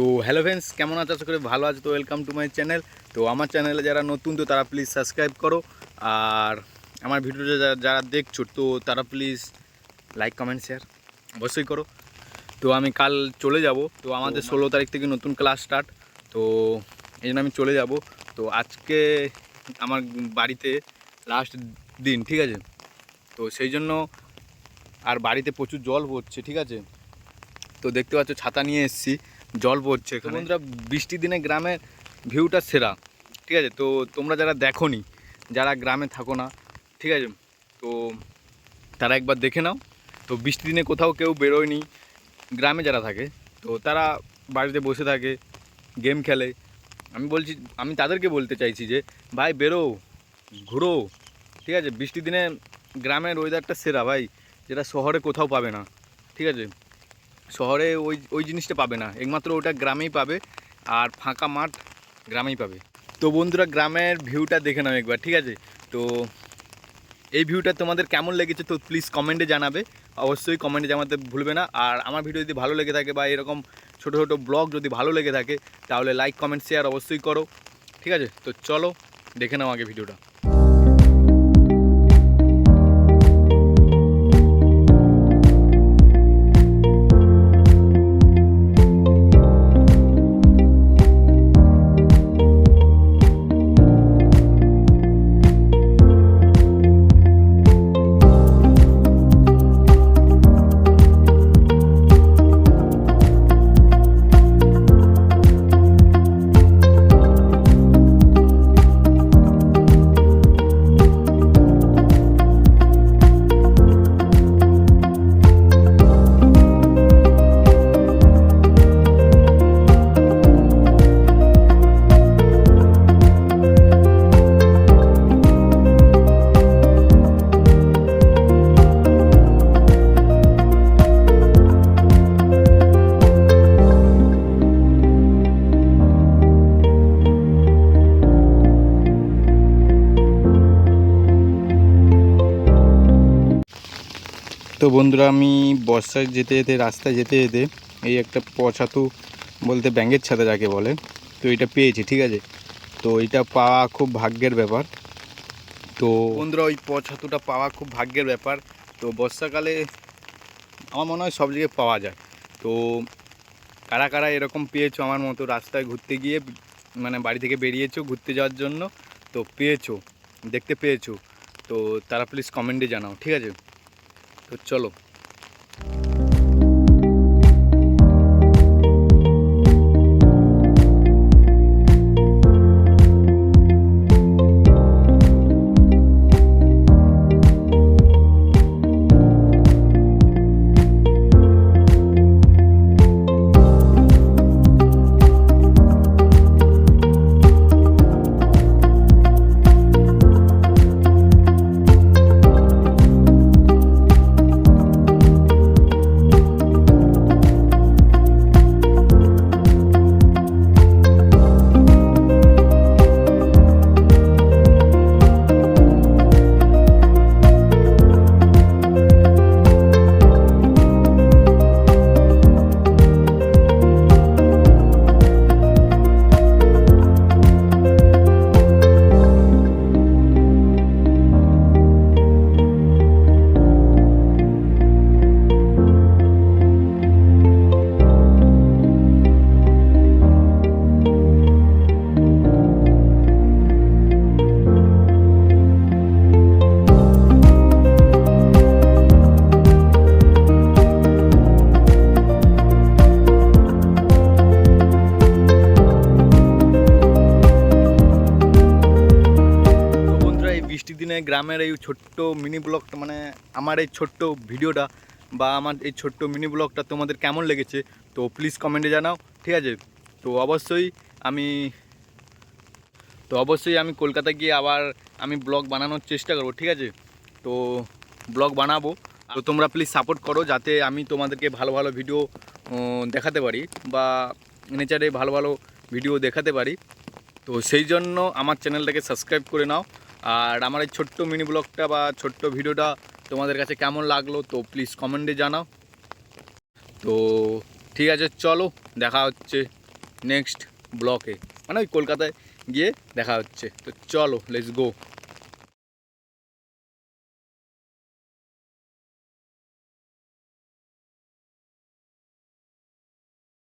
তো hello friends, কেমন আছো? আশা করি ভালো আছো। তো ওয়েলকাম টু মাই চ্যানেল। তো আমার চ্যানেলে যারা নতুন তো তারা প্লিজ সাবস্ক্রাইব করো, আর আমার ভিডিওটা যারা দেখছো তো তারা প্লিজ লাইক কমেন্ট শেয়ার অবশ্যই করো। তো আমি কাল চলে যাব, তো আমাদের 16 তারিখ থেকে নতুন ক্লাস স্টার্ট। তো এই জন্য আমি চলে যাব। তো আজকে আমার বাড়িতে লাস্ট দিন, ঠিক আছে? তো সেই জন্য আর বাড়িতে প্রচুর জল পড়ছে, ঠিক আছে? তো দেখতে পাচ্ছ ছাতা নিয়ে এসেছি, জল পড়ছে এখানে। বন্ধুরা, বৃষ্টির দিনে গ্রামের ভিউটা সেরা, ঠিক আছে? তো তোমরা যারা দেখোনি, যারা গ্রামে থাকো না, ঠিক আছে, তো তারা একবার দেখে নাও। তো বৃষ্টির দিনে কোথাও কেউ বেরোয়নি, গ্রামে যারা থাকে তো তারা বাড়িতে বসে থাকে, গেম খেলে। আমি তাদেরকে বলতে চাইছি যে ভাই বেরো, ঘুরো, ঠিক আছে? বৃষ্টির দিনে গ্রামের ওয়েদারটা সেরা ভাই, যেটা শহরে কোথাও পাবে না, ঠিক আছে? শহরে ওই জিনিসটা পাবে না, একমাত্র ওটা গ্রামেই পাবে, আর ফাঁকা মাঠ গ্রামেই পাবে। তো বন্ধুরা, গ্রামের ভিউটা দেখে নাও একবার, ঠিক আছে? তো এই ভিউটা তোমাদের কেমন লেগেছে তো প্লিজ কমেন্টে জানাবে, অবশ্যই কমেন্টে জানাতে ভুলবে না। আর আমার ভিডিও যদি ভালো লেগে থাকে বা এরকম ছোটো ছোটো ব্লগ যদি ভালো লেগে থাকে তাহলে লাইক কমেন্ট শেয়ার অবশ্যই করো, ঠিক আছে? তো চলো দেখে নাও আগে ভিডিওটা। তো বন্ধুরা, আমি বর্ষায় যেতে যেতে, রাস্তায় যেতে যেতে এই একটা ছাতু বলতে ব্যাঙের ছাতা যাকে বলে, তো এটা পেয়েছি, ঠিক আছে? তো এটা পাওয়া খুব ভাগ্যের ব্যাপার। তো বন্ধুরা, ওই ছাতুটা পাওয়া খুব ভাগ্যের ব্যাপার। তো বর্ষাকালে আমার মনে হয় সব জায়গায় পাওয়া যায়। তো কারা কারা এরকম পেয়েছো আমার মতো, রাস্তায় ঘুরতে গিয়ে, মানে বাড়ি থেকে বেরিয়েছো ঘুরতে যাওয়ার জন্য, তো পেয়েছো, দেখতে পেয়েছো, তো তারা প্লিজ কমেন্টে জানাও, ঠিক আছে? তো চলো। বৃষ্টির দিনে গ্রামের এই ছোট্ট মিনি ব্লগটা, মানে আমার এই ছোট্ট ভিডিওটা বা আমার এই ছোট্ট মিনি ব্লগটা তোমাদের কেমন লেগেছে তো প্লিজ কমেন্টে জানাও, ঠিক আছে? তো অবশ্যই আমি কলকাতা গিয়ে আবার আমি ব্লগ বানানোর চেষ্টা করব, ঠিক আছে? তো ব্লগ বানাবো, তো তোমরা প্লিজ সাপোর্ট করো যাতে আমি তোমাদেরকে ভালো ভালো ভিডিও দেখাতে পারি, বা নেচারে ভালো ভালো ভিডিও দেখাতে পারি। তো সেই জন্য আমার চ্যানেলটাকে সাবস্ক্রাইব করে নাও। আর আমার এই ছোট্ট মিনি ব্লগটা বা ছোট্ট ভিডিওটা তোমাদের কাছে কেমন লাগলো তো প্লিজ কমেন্টে জানাও। তো ঠিক আছে, চলো দেখা হচ্ছে। নেক্সট ব্লকে, মানে ওই কলকাতায় গিয়ে দেখা হচ্ছে। তো চলো লেটস গো।